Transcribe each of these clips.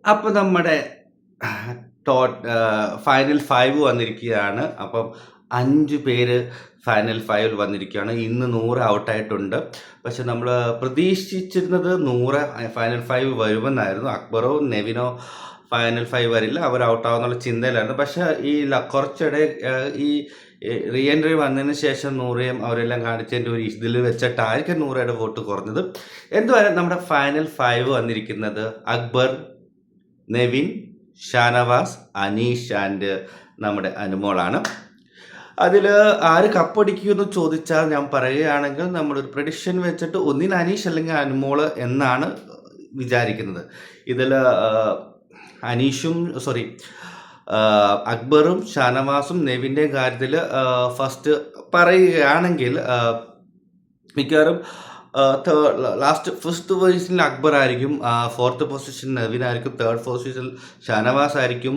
അപ്പം നമ്മുടെ ഫൈനൽ 5 വന്നിരിക്കുകയാണ്. അപ്പം 5 പേര് ഫൈനൽ 5ൽ വന്നിരിക്കുകയാണ്. ഇന്ന് 100 ഔട്ടായിട്ടുണ്ട്. പക്ഷെ നമ്മൾ പ്രതീക്ഷിച്ചിരുന്നത് 100 ഫൈനൽ 5 വരുമെന്നായിരുന്നു. അക്ബറോ നെവിനോ ഫൈനൽ 5 വരില്ല, അവർ ഔട്ടാവുന്നുള്ള ചിന്തയിലായിരുന്നു. പക്ഷെ ഈ കുറച്ചിടെ ഈ റീ എൻട്രി വന്നതിന് ശേഷം 100യും അവരെല്ലാം കാണിച്ചതിൻ്റെ ഒരു ഇതിൽ വെച്ചിട്ടായിരിക്കും 100യുടെ വോട്ട് കുറഞ്ഞത്. എന്തുവായാലും നമ്മുടെ ഫൈനൽ 5 വന്നിരിക്കുന്നത് അക്ബർ, നെവിൻ, ഷാനവാസ്, അനീഷ് ആൻഡ് നമ്മുടെ അനുമോളാണ്. അതിൽ ആര് കപ്പടിക്കുമെന്ന് ചോദിച്ചാൽ ഞാൻ പറയുകയാണെങ്കിൽ നമ്മളൊരു പ്രഡിക്ഷൻ വെച്ചിട്ട് ഒന്നിന് അനീഷ് അല്ലെങ്കിൽ അനുമോൾ എന്നാണ് വിചാരിക്കുന്നത്. ഇതിൽ അക്ബറും ഷാനവാസും നെവിൻ്റെയും കാര്യത്തിൽ ഫസ്റ്റ് പറയുകയാണെങ്കിൽ മിക്കവാറും ഫസ്റ്റ് പൊസിഷനിൽ അക്ബർ ആയിരിക്കും, ഫോർത്ത് പൊസിഷൻ നെവിൻ ആയിരിക്കും, തേർഡ് പൊസിഷനിൽ ഷാനവാസ് ആയിരിക്കും,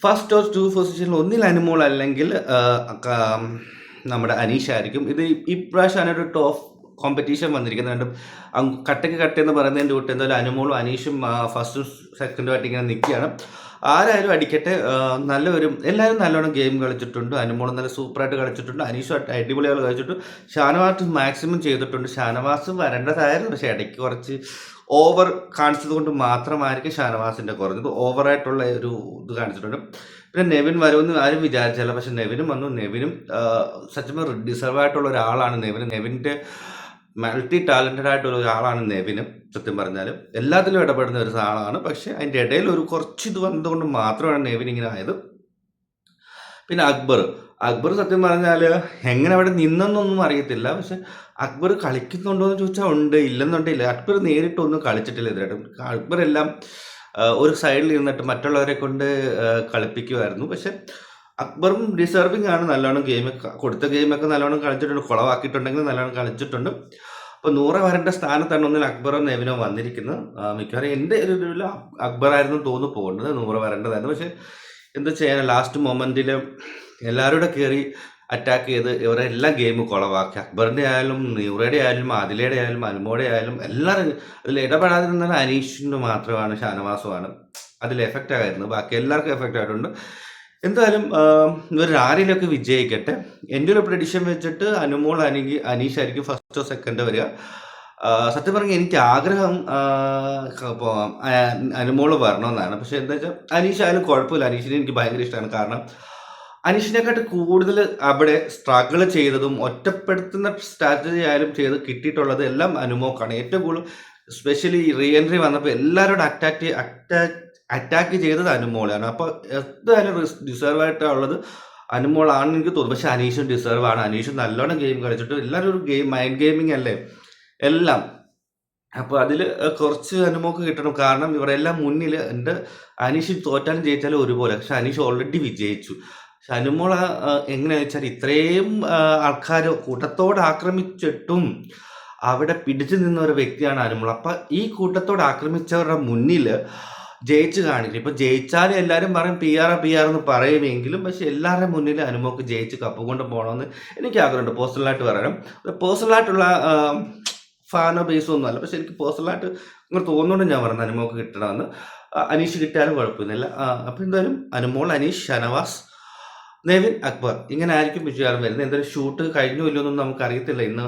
ഫസ്റ്റ് ഓർ 2 പൊസിഷനിൽ ഒന്നിൽ അനുമോൾ അല്ലെങ്കിൽ നമ്മുടെ അനീഷ് ആയിരിക്കും. ഇത് ഇപ്രാവശ്യമാണ് ഒരു ടോപ്പ് കോമ്പറ്റീഷൻ വന്നിരിക്കുന്നത്. രണ്ടും കട്ടയ്ക്ക് കട്ടെന്ന് പറയുന്നതിൻ്റെ കൂട്ട് എന്തായാലും അനുമോളും അനീഷും ഫസ്റ്റും സെക്കൻഡുമായിട്ട് ഇങ്ങനെ നിൽക്കുകയാണ്. ആരായാലും അടിക്കട്ടെ. എല്ലാവരും നല്ലോണം ഗെയിം കളിച്ചിട്ടുണ്ട്. അനുമോൾ നല്ല സൂപ്പറായിട്ട് കളിച്ചിട്ടുണ്ട്. അനീഷും അടിപൊളിയായിട്ട് കളിച്ചിട്ടുണ്ട്. ഷാനവാസ് മാക്സിമം ചെയ്തിട്ടുണ്ട്. ഷാനവാസ് വരേണ്ടതായിരുന്നു, പക്ഷേ ഇടയ്ക്ക് കുറച്ച് ഓവർ കാണിച്ചത് കൊണ്ട് മാത്രമായിരിക്കും ഷാനവാസിൻ്റെ കുറഞ്ഞത്. ഓവറായിട്ടുള്ള ഒരു ഇത് കാണിച്ചിട്ടുണ്ട്. പിന്നെ നെവിൻ വരുമെന്ന് ആരും വിചാരിച്ചില്ല, പക്ഷെ നെവിനും വന്നു. നെവിനും സത്യം ഡിസർവ് ആയിട്ടുള്ള ഒരാളാണ് നെവിൻ്റെ മൾട്ടി ടാലൻറ്റഡ് ആയിട്ടുള്ള ഒരാളാണ് നെവിനും. സത്യം പറഞ്ഞാൽ എല്ലാത്തിലും ഇടപെടുന്ന ഒരു ആളാണ്. പക്ഷെ അതിൻ്റെ ഇടയിൽ ഒരു കുറച്ച് ഇത് വന്നതുകൊണ്ട് മാത്രമാണ് നെവിൻ ഇങ്ങനെ ആയത്. പിന്നെ അക്ബർ സത്യം പറഞ്ഞാൽ എങ്ങനെ അവിടെ നിന്നെന്നൊന്നും അറിയത്തില്ല. പക്ഷെ അക്ബർ കളിക്കുന്നുണ്ടോ എന്ന് ചോദിച്ചാൽ ഉണ്ട്, ഇല്ലെന്നുണ്ടില്ല. അക്ബർ നേരിട്ടൊന്നും കളിച്ചിട്ടില്ല ഇതിലായിട്ടും. അക്ബർ എല്ലാം ഒരു സൈഡിൽ ഇരുന്നിട്ട് മറ്റുള്ളവരെ കൊണ്ട് കളിപ്പിക്കുമായിരുന്നു. പക്ഷെ അക്ബറും ഡിസർവിങ് ആണ്. നല്ലോണം കൊടുത്ത ഗെയിമൊക്കെ നല്ലോണം കളിച്ചിട്ടുണ്ട്. കുളവാക്കിയിട്ടുണ്ടെങ്കിൽ നല്ലോണം കളിച്ചിട്ടുണ്ട്. അപ്പോൾ 100 വരേണ്ട സ്ഥാനത്താണ് ഒന്നിൽ അക്ബറോ നെവിനോ വന്നിരിക്കുന്നത്. മിക്കവാറും എൻ്റെ ഒരു ഇതിൽ അക്ബറായിരുന്നു തോന്നു പോകേണ്ടത്, 100 വരേണ്ടതായിരുന്നു. പക്ഷെ എന്താ ചെയ്യാൻ, ലാസ്റ്റ് മൊമെൻറ്റിൽ എല്ലാവരും കയറി അറ്റാക്ക് ചെയ്ത് ഇവരെല്ലാം ഗെയിം കുളവാക്കി. അക്ബറിൻ്റെ ആയാലും നൂറയുടെ ആയാലും ആദിലയുടെ ആയാലും അനുമോടെ ആയാലും എല്ലാവരും അതിൽ ഇടപെടാതെ നിന്നാൽ അനീഷിൻ്റെ മാത്രമാണ്, ഷാനവാസുമാണ് അതിൽ എഫക്റ്റ് ആയിരുന്നു. ബാക്കി എല്ലാവർക്കും എഫക്റ്റ് ആയിട്ടുണ്ട്. എന്തായാലും ഇവർ ആരെങ്കിലുമൊക്കെ വിജയിക്കട്ടെ. എൻ്റെ ഒരു പ്രഡിക്ഷൻ വെച്ചിട്ട് അനുമോൾ അനീഷ് ആയിരിക്കും ഫസ്റ്റോ സെക്കൻഡോ വരിക. സത്യം പറഞ്ഞാൽ എനിക്ക് ആഗ്രഹം അനുമോൾ വരണമെന്നാണ്. പക്ഷെ എന്താ വെച്ചാൽ അനീഷ് ആയാലും കുഴപ്പമില്ല. അനീഷിനെ എനിക്ക് ഭയങ്കര ഇഷ്ടമാണ്. കാരണം അനീഷിനെക്കാട്ട് കൂടുതൽ അവിടെ സ്ട്രഗിൾ ചെയ്തതും ഒറ്റപ്പെടുത്തുന്ന സ്ട്രാറ്റജി ആയാലും ചെയ്ത് കിട്ടിയിട്ടുള്ളത് എല്ലാം അനുമോക്കാണ്. ഏറ്റവും കൂടുതൽ സ്പെഷ്യലി റീ എൻട്രി വന്നപ്പോൾ എല്ലാവരോടും അറ്റാക്ക് ചെയ്തത് അനുമോളാണ്. അപ്പോൾ എന്തായാലും ഡിസേർവ് ആയിട്ടുള്ളത് അനുമോളാണെന്ന് എനിക്ക് തോന്നുന്നു. പക്ഷെ അനീഷും ഡിസേർവ് ആണ്. അനീഷും നല്ലോണം ഗെയിം കളിച്ചിട്ട് എല്ലാവരും ഒരു മൈൻഡ് ഗെയിമിംഗ് അല്ലേ എല്ലാം. അപ്പോൾ അതിൽ കുറച്ച് അനുമോക്ക് കിട്ടണം. കാരണം ഇവരെല്ലാം മുന്നിൽ എൻ്റെ അനീഷ് തോറ്റാലും ജയിച്ചാലും ഒരുപോലെ. പക്ഷെ അനീഷ് ഓൾറെഡി വിജയിച്ചു. പക്ഷെ അനുമോൾ എങ്ങനെയാണെന്ന് വെച്ചാൽ ഇത്രയും ആൾക്കാർ കൂട്ടത്തോട് ആക്രമിച്ചിട്ടും അവിടെ പിടിച്ചു നിന്ന ഒരു വ്യക്തിയാണ് അനുമോൾ. അപ്പം ഈ കൂട്ടത്തോട് ആക്രമിച്ചവരുടെ മുന്നിൽ ജയിച്ച് കാണിക്കും. ഇപ്പം ജയിച്ചാലും എല്ലാവരും പറയും പി ആർ എന്ന് പറയുമെങ്കിലും, പക്ഷെ എല്ലാവരുടെ മുന്നിൽ അനുമോക്ക് ജയിച്ച് കപ്പ് കൊണ്ട് പോകണമെന്ന് എനിക്ക് ആഗ്രഹമുണ്ട്. പേഴ്സണലായിട്ട് പറയണം. പേഴ്സണലായിട്ടുള്ള ഫാനോ ബേസോ ഒന്നും അല്ല, പക്ഷെ എനിക്ക് പേഴ്സണലായിട്ട് ഇങ്ങനെ തോന്നുന്നുണ്ട് ഞാൻ പറയുന്നത് അനുമോക്ക് കിട്ടണമെന്ന്. അനീഷ് കിട്ടിയാലും കുഴപ്പമൊന്നുമില്ല. അപ്പം എന്തായാലും അനുമോൾ, അനീഷ്, ഷനവാസ്, നെവിൻ, അക്ബർ ഇങ്ങനെ ആയിരിക്കും വിജയം വരുന്നത്. എന്തായാലും ഷൂട്ട് കഴിഞ്ഞു ഇല്ലയൊന്നും നമുക്ക് അറിയത്തില്ല. ഇന്ന്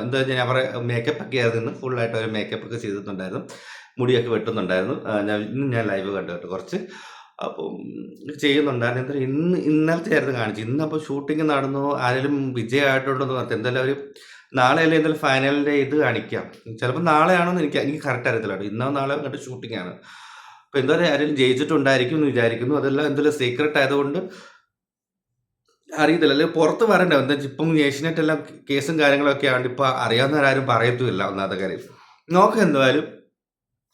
എന്താ വെച്ചാൽ ഞാൻ അവരെ മേക്കപ്പ് ഒക്കെ ആയിരുന്നു. ഇന്ന് ഫുള്ളായിട്ട് അവർ മേക്കപ്പ് ഒക്കെ ചെയ്തിട്ടുണ്ടായിരുന്നു, മുടിയൊക്കെ വെട്ടുന്നുണ്ടായിരുന്നു. ഞാൻ ലൈവ് കണ്ടു കേട്ടോ കുറച്ച്. അപ്പം ചെയ്യുന്നുണ്ടായിരുന്നു. എന്തായാലും ഇന്നലത്തെ ആയിരുന്നു കാണിച്ചു. ഇന്നപ്പോൾ ഷൂട്ടിങ് നടന്നു, ആരെങ്കിലും വിജയമായിട്ടുണ്ടെന്ന് പറഞ്ഞു. എന്തായാലും അവർ നാളെ അല്ലേ എന്തായാലും ഫൈനലിൻ്റെ ഇത് കാണിക്കാം. ചിലപ്പോൾ നാളെയാണോന്ന് എനിക്ക് കറക്റ്റ് അറിയത്തില്ല കേട്ടോ. ഇന്നോ നാളെ കണ്ട് ഷൂട്ടിംഗ് ആണ്. അപ്പോൾ എന്തായാലും ആരെങ്കിലും ജയിച്ചിട്ടുണ്ടായിരിക്കും എന്ന് വിചാരിക്കുന്നു. അതെല്ലാം എന്തായാലും സീക്രട്ട് ആയതുകൊണ്ട് അറിയത്തില്ല, അല്ലെങ്കിൽ പുറത്ത് വരണ്ട. എന്താ ഇപ്പം ഏഷ്യനെറ്റ് എല്ലാം കേസും കാര്യങ്ങളൊക്കെ ആണ്. ഇപ്പം അറിയാവുന്നവരാരും പറയത്തുമില്ല ഒന്നാമത്തെ കാര്യം. നോക്കാം എന്തായാലും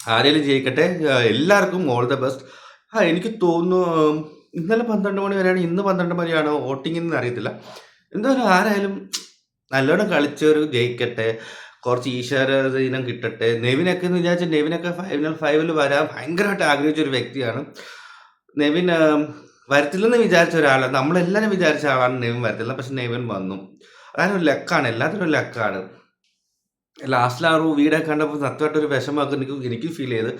ആരെങ്കിലും ജയിക്കട്ടെ. എല്ലാവർക്കും ഓൾ ദ ബെസ്റ്റ്. എനിക്ക് തോന്നുന്നു ഇന്നലെ 12 മണി വരെയാണ്, ഇന്ന് 12 മണിയാണോ വോട്ടിംഗ് എന്ന് അറിയത്തില്ല. എന്തായാലും ആരായാലും നല്ലോണം കളിച്ചവർ ജയിക്കട്ടെ, കുറച്ച് ഈശ്വരദീനം കിട്ടട്ടെ. നെവിനൊക്കെ എന്ന് വിചാരിച്ചാൽ നെവിനൊക്കെ ഫൈനൽ 5ൽ വരാൻ ഭയങ്കരമായിട്ട് ആഗ്രഹിച്ച ഒരു വ്യക്തിയാണ്. നെവിൻ വരത്തില്ലെന്ന് വിചാരിച്ച ഒരാളാണ്, നമ്മളെല്ലാവരും വിചാരിച്ച ആളാണ് നെവിൻ വരത്തില്ല. പക്ഷെ നെവിൻ വന്നു. അതാണ് ഒരു ലക്കാണ്, എല്ലാത്തിനും ഒരു ലക്കാണ്. ലാസ്റ്റിൽ ആ വീടൊക്കെ കണ്ടപ്പോൾ സത്യമായിട്ടൊരു വിഷമമൊക്കെ എനിക്ക് ഫീൽ ചെയ്ത്.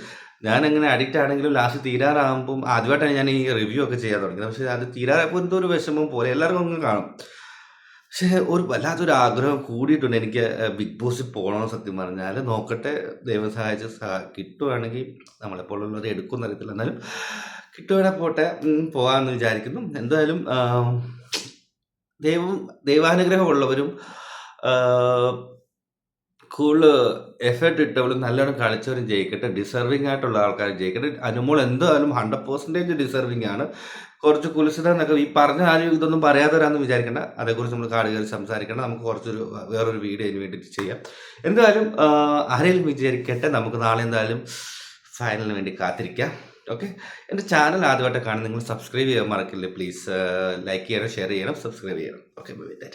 ഞാനങ്ങനെ അഡിക്റ്റ് ആണെങ്കിലും ലാസ്റ്റ് തീരാറാകുമ്പം ആദ്യമായിട്ടാണ് ഞാൻ ഈ റിവ്യൂ ഒക്കെ ചെയ്യാൻ തുടങ്ങിയത്. പക്ഷേ അത് തീരാറായപ്പോൾ എന്തോ ഒരു വിഷമം പോലെ എല്ലാവർക്കും അങ്ങ് കാണും. പക്ഷേ ഒരു വല്ലാത്തൊരു ആഗ്രഹം കൂടിയിട്ടുണ്ട് എനിക്ക് ബിഗ് ബോസിൽ പോകണമെന്ന്. സത്യം പറഞ്ഞാൽ നോക്കട്ടെ, ദൈവം സഹായിച്ച് കിട്ടുവാണെങ്കിൽ നമ്മളെപ്പോലുള്ളവർ എടുക്കുമെന്ന് അറിയത്തില്ല, എന്നാലും കിട്ടുവാണെങ്കിൽ പോട്ടെ, പോകാമെന്ന് വിചാരിക്കുന്നു. എന്തായാലും ദൈവാനുഗ്രഹമുള്ളവരും കൂടുതൽ എഫേർട്ട് ഇട്ടവരും നല്ലോണം കളിച്ചവരും ജയിക്കട്ടെ, ഡിസർവിങ് ആയിട്ടുള്ള ആൾക്കാർ ജയിക്കട്ടെ. അനുമോൾ എന്തായാലും 100% ഡിസർവിങ് ആണ്. കുറച്ച് കുലിസിത എന്നൊക്കെ ഈ പറഞ്ഞ ആരും ഇതൊന്നും പറയാത്തവരാന്ന് വിചാരിക്കേണ്ട, അതേക്കുറിച്ച് നമ്മൾ കാട് കയറി സംസാരിക്കേണ്ട. നമുക്ക് വേറൊരു വീഡിയോ അതിന് വേണ്ടിയിട്ട് ചെയ്യാം. എന്തായാലും ആരെങ്കിലും വിചാരിക്കട്ടെ, നമുക്ക് നാളെ എന്തായാലും ഫൈനലിന് വേണ്ടി കാത്തിരിക്കാം. ഓക്കെ, എൻ്റെ ചാനൽ ആദ്യമായിട്ട് കാണും, നിങ്ങൾ സബ്സ്ക്രൈബ് ചെയ്യാൻ മറക്കില്ല. പ്ലീസ് ലൈക്ക് ചെയ്യണം, ഷെയർ ചെയ്യണം, സബ്സ്ക്രൈബ് ചെയ്യണം. Okay, by.